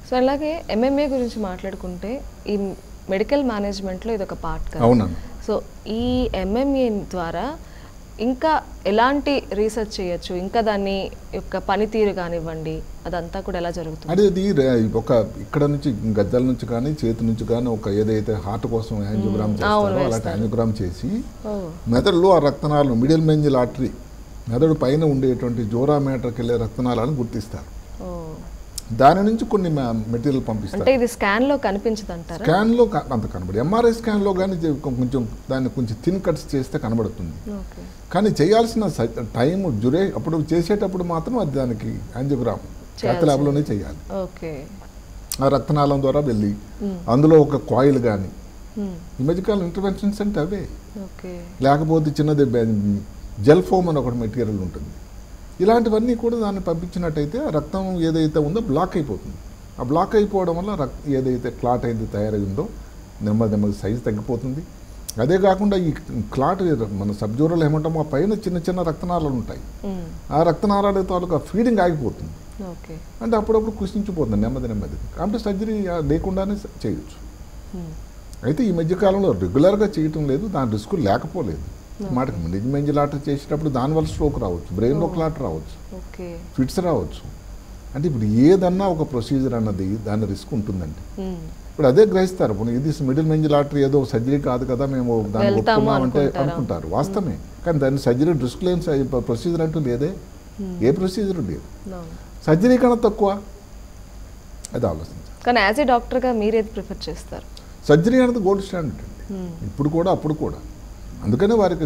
So అలాగే MMA గురించి మాట్లాడుకుంటే ఈ మెడికల్ మేనేజ్మెంట్లో ఇది ఒక పార్ట్ కదా. అవునండి. సో ఈ ఎంఎంఏ ద్వారా ఇంకా ఎలాంటి రీసెర్చ్ చేయొచ్చు, ఇంకా దాన్ని యొక్క పనితీరు కానివ్వండి అదంతా కూడా ఎలా జరుగుతుంది? అంటే ఇది ఒక ఇక్కడ నుంచి గజ్జల నుంచి కానీ చేతి నుంచి కానీ ఒక ఏదైతే హార్ట్ కోసం యాంజియోగ్రామ్ చేస్తారో అలాంటి యాంజియోగ్రామ్ చేసి మెదడులో ఆ రక్తనాళాలు మిడిల్ మెంజిల్ ఆర్టరీ మెదడు పైన ఉండేటువంటి జోరామీటర్కి వెళ్ళే రక్తనాళాలను గుర్తిస్తారు. దాని నుంచి కొన్ని మెటీరియల్ పంపిస్తారు. అంటే ఇది స్కాన్లో కనిపించదు అంటారా? స్కాన్లో అంత కనబడి ఎంఆర్ఐ స్కాన్లో కానీ కొంచెం దాన్ని కొంచెం థిన్ కట్స్ చేస్తే కనబడుతుంది. కానీ చేయాల్సిన టైం అప్పుడు చేసేటప్పుడు మాత్రం అది దానికి యాంజియోగ్రామ్ క్యాత్ ల్యాబ్లోనే చేయాలి. ఆ రక్తనాళం ద్వారా వెళ్ళి అందులో ఒక కాయిల్ కానీ ఈ మధ్యకాలం ఇంటర్వెన్షన్స్ అంటే అవే, లేకపోతే చిన్నది జెల్ ఫోమ్ అని ఒకటి మెటీరియల్ ఉంటుంది. ఇలాంటివన్నీ కూడా దాన్ని పంపించినట్టయితే ఆ రక్తం ఏదైతే ఉందో బ్లాక్ అయిపోతుంది. ఆ బ్లాక్ అయిపోవడం వల్ల ఏదైతే క్లాట్ అయితే తయారైందో నెమ్మది సైజు తగ్గిపోతుంది. అదే కాకుండా ఈ క్లాట్ మన సబ్జోరల్ ఏమంటామో ఆ పైన చిన్న చిన్న రక్తనాళాలు ఉంటాయి. ఆ రక్తనాళాల తాలూకా ఫీడింగ్ ఆగిపోతుంది. అంటే అప్పుడప్పుడు కృషించిపోతుంది నెమ్మది. కాబట్టి సర్జరీ లేకుండానే చేయొచ్చు. అయితే ఈ మధ్యకాలంలో రెగ్యులర్గా చేయటం లేదు, దాని రిస్క్ లేకపోలేదు. మాటకి మిడిల్ మెంజిల్ ఆర్టరీ చేసేటప్పుడు దానివల్ల స్ట్రోక్ రావచ్చు, బ్రెయిన్లో క్లాట్ రావచ్చు, ఫిట్స్ రావచ్చు. అంటే ఇప్పుడు ఏదన్నా ఒక ప్రొసీజర్ అన్నది దాని రిస్క్ ఉంటుందండి. ఇప్పుడు అదే గ్రహిస్తారు, ఇప్పుడు ఇది మిడిల్ మెంజిల్ ఆర్టరీ ఏదో సర్జరీ కాదు కదా మేము దాన్ని ఒప్పుకున్నామంటే అనుకుంటారు. వాస్తవమే, కానీ దాన్ని సర్జరీ రిస్క్ లేని ప్రొసీజర్ అంటూ లేదే, ఏ ప్రొసీజర్ లేదు. సర్జరీ కన్నా తక్కువ అది ఆలోచించాలి. కానీ యాజ్ ఏ డాక్టర్గా మీరు ఏది ప్రిఫర్ చేస్తారు? సర్జరీ అనేది గోల్డ్ స్టాండర్డ్ అండి, ఇప్పుడు కూడా అప్పుడు కూడా. అందుకనే వారికి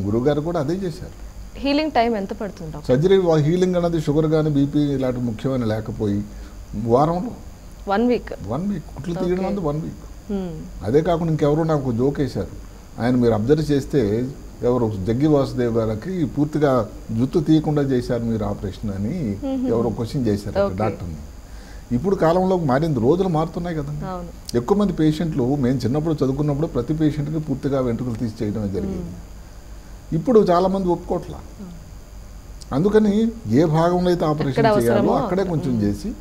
గురువు గారు కూడా అదే చేశారు. హీలింగ్ టైం ఎంత పడుతుంది? సర్జరీ హీలింగ్ అనేది షుగర్ కానీ బీపీ ఇలాంటి ముఖ్యమైన లేకపోయి వారంలో 1 వీక్ కుట్లు తీయడం అంతా 1 వీక్. అదే కాకుండా ఇంకెవరు నాకు జోక్ వేశారు, ఆయన మీరు అబ్జర్వ్ చేస్తే ఎవరు జగ్గి వాసుదేవ్ గారికి పూర్తిగా జుత్తు తీయకుండా చేశారు మీరు ఆపరేషన్ అని ఎవరో క్వశ్చన్ చేశారు డాక్టర్ని. ఇప్పుడు కాలంలో మారింది, రోజులు మారుతున్నాయి కదండి. ఎక్కువ మంది పేషెంట్లు మేము చిన్నప్పుడు చదువుకున్నప్పుడు ప్రతి పేషెంట్కి పూర్తిగా వెంట్రుకలు తీసి చేయడం జరిగింది. ఇప్పుడు చాలామంది ఒప్పుకోవట్లా. అందుకని ఏ భాగంలో అయితే ఆపరేషన్ చేయాలో అక్కడే కొంచెం చేసి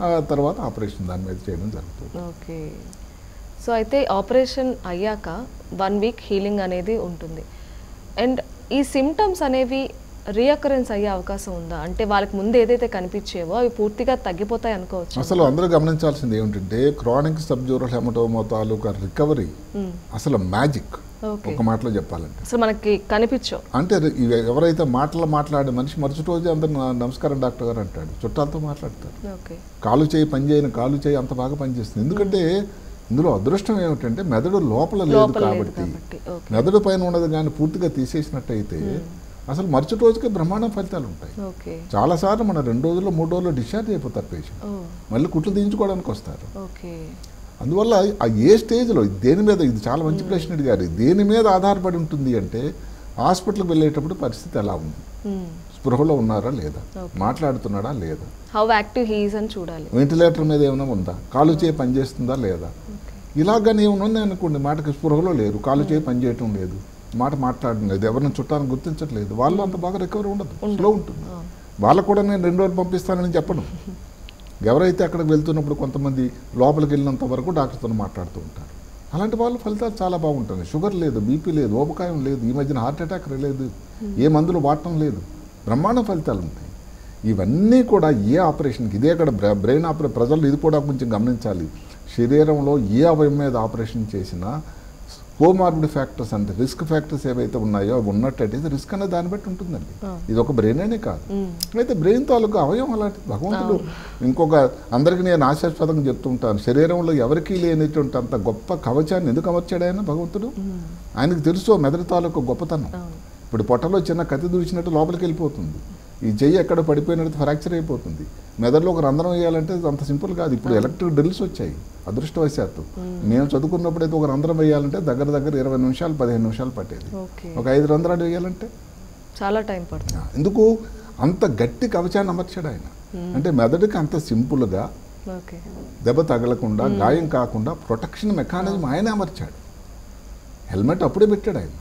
ఆ తర్వాత ఆపరేషన్ దాని మీద చేయడం జరుగుతుంది. ఓకే. సో అయితే ఆపరేషన్ అయ్యాక 1 వీక్ హీలింగ్ అనేది ఉంటుంది. అండ్ ఈ సిమ్టమ్స్ అనేవి రీఅకరెన్స్ అయ్యే అవకాశం ఉందా? అంటే వాళ్ళకి ముందు ఏదైతే కనిపించేవో అవి పూర్తిగా తగ్గిపోతాయి అనుకోవచ్చు? అసలు అందరూ గమనించాల్సింది ఏమిటంటే క్రానిక్ సబ్జోరల్ హెమటోమా తాలూకా రికవరీ అసలు మ్యాజిక్. ఒక మాటలో చెప్పాలంటే అసలు మనకి కనిపించవు. అంటే ఎవరైతే మాట్లాడే మనిషి మరుసటి రోజు అందరు నమస్కారం డాక్టర్ గారు అంటాడు, చుట్టాలతో మాట్లాడతారు. కాలు చేయి కాలు చేయి అంత బాగా పనిచేస్తుంది. ఎందుకంటే ఇందులో అదృష్టం ఏమిటంటే మెదడు లోపల లేదు కాబట్టి, మెదడు పైన ఉన్నది కానీ పూర్తిగా తీసేసినట్టయితే అసలు మరుసటి రోజుకే బ్రహ్మాండ ఫలితాలు ఉంటాయి. చాలాసార్లు మన 2 రోజుల్లో 3 రోజుల్లో డిశ్చార్జ్ అయిపోతారు పేషెంట్, మళ్ళీ కుట్లు తీయించుకోవడానికి వస్తారు. అందువల్ల ఆ ఏ స్టేజ్లో దేని మీద, ఇది చాలా మంచి ప్రశ్న అడిగారు, దేని మీద ఆధారపడి ఉంటుంది అంటే హాస్పిటల్కి వెళ్ళేటప్పుడు పరిస్థితి ఎలా ఉంది, స్పృహలో ఉన్నారా లేదా, మాట్లాడుతున్నాడా లేదా, హౌ యాక్టివ్ హీ ఈజ్ అని చూడాలి, వెంటిలేటర్ మీద ఏమైనా ఉందా, కాలు చేయి పనిచేస్తుందా లేదా. ఇలాగని ఏమైనా ఉంది అనుకోండి, మాటకి స్పృహలో లేరు, కాలు చేయి పనిచేయటం లేదు, మాట్లాడడం లేదు, ఎవరిని చుట్టాలని గుర్తించట్లేదు, వాళ్ళు అంత బాగా రికవరీ ఉండదు, స్లో ఉంటుంది. వాళ్ళకు కూడా నేను 2 రోజులు పంపిస్తానని చెప్పను. ఎవరైతే అక్కడికి వెళ్తున్నప్పుడు కొంతమంది లోపలికి వెళ్ళినంత వరకు డాక్టర్తో మాట్లాడుతూ ఉంటారు. అలాంటి వాళ్ళ ఫలితాలు చాలా బాగుంటుంది. షుగర్ లేదు, బీపీ లేదు, ఊబకాయం లేదు, ఈ మధ్యన హార్ట్ అటాక్ లేదు, ఏ మందులు వాడటం లేదు, బ్రహ్మాండ ఫలితాలు ఉంటాయి. ఇవన్నీ కూడా ఏ ఆపరేషన్కి, ఇదే అక్కడ బ్రెయిన్ ఆపరేషన్, ప్రజలు ఇది కూడా కొంచెం గమనించాలి. శరీరంలో ఏ అవయవం మీద ఆపరేషన్ చేసినా కోమార్బిడ్ ఫ్యాక్టర్స్ అంటే రిస్క్ ఫ్యాక్టర్స్ ఏవైతే ఉన్నాయో అవి ఉన్నట్టయితే రిస్క్ అనేది దాన్ని బట్టి ఉంటుందండి. ఇది ఒక బ్రెయిన్ అనే కాదు, అయితే బ్రెయిన్ తాలూకు అవయవం అలాంటి భగవంతుడు ఇంకొక అందరికీ నేను ఆశాస్పదంగా చెప్తుంటాను, శరీరంలో ఎవరికీ లేనిటువంటి అంత గొప్ప కవచాన్ని ఎందుకు అమర్చాడు ఆయన భగవంతుడు? ఆయనకు తెలుసు మెదడు తాలూకు గొప్పతనం. ఇప్పుడు పొట్టలో చిన్న కత్తి దూచినట్టు లోపలికి వెళ్ళిపోతుంది, ఈ చెయ్యి ఎక్కడ పడిపోయినట్టు ఫ్రాక్చర్ అయిపోతుంది. మెదడులో ఒక రంధ్రం వేయాలంటే అంత సింపుల్ కాదు. ఇప్పుడు ఎలక్ట్రిక్ డ్రిల్స్ వచ్చాయి అదృష్టవశాత్తు. మేము చదువుకున్నప్పుడైతే ఒక రంధ్రం వేయాలంటే దగ్గర 20 నిమిషాలు 15 నిమిషాలు పట్టేది. ఒక 5 రంధ్రాలు వేయాలంటే చాలా టైం పడుతుంది. ఎందుకు అంత గట్టి కవచాన్ని అమర్చాడు ఆయన అంటే మెదడుకి అంత సింపుల్గా దెబ్బ తగలకుండా గాయం కాకుండా ప్రొటెక్షన్ మెకానిజం ఆయన అమర్చాడు. హెల్మెట్ అప్పుడే పెట్టాడు ఆయన.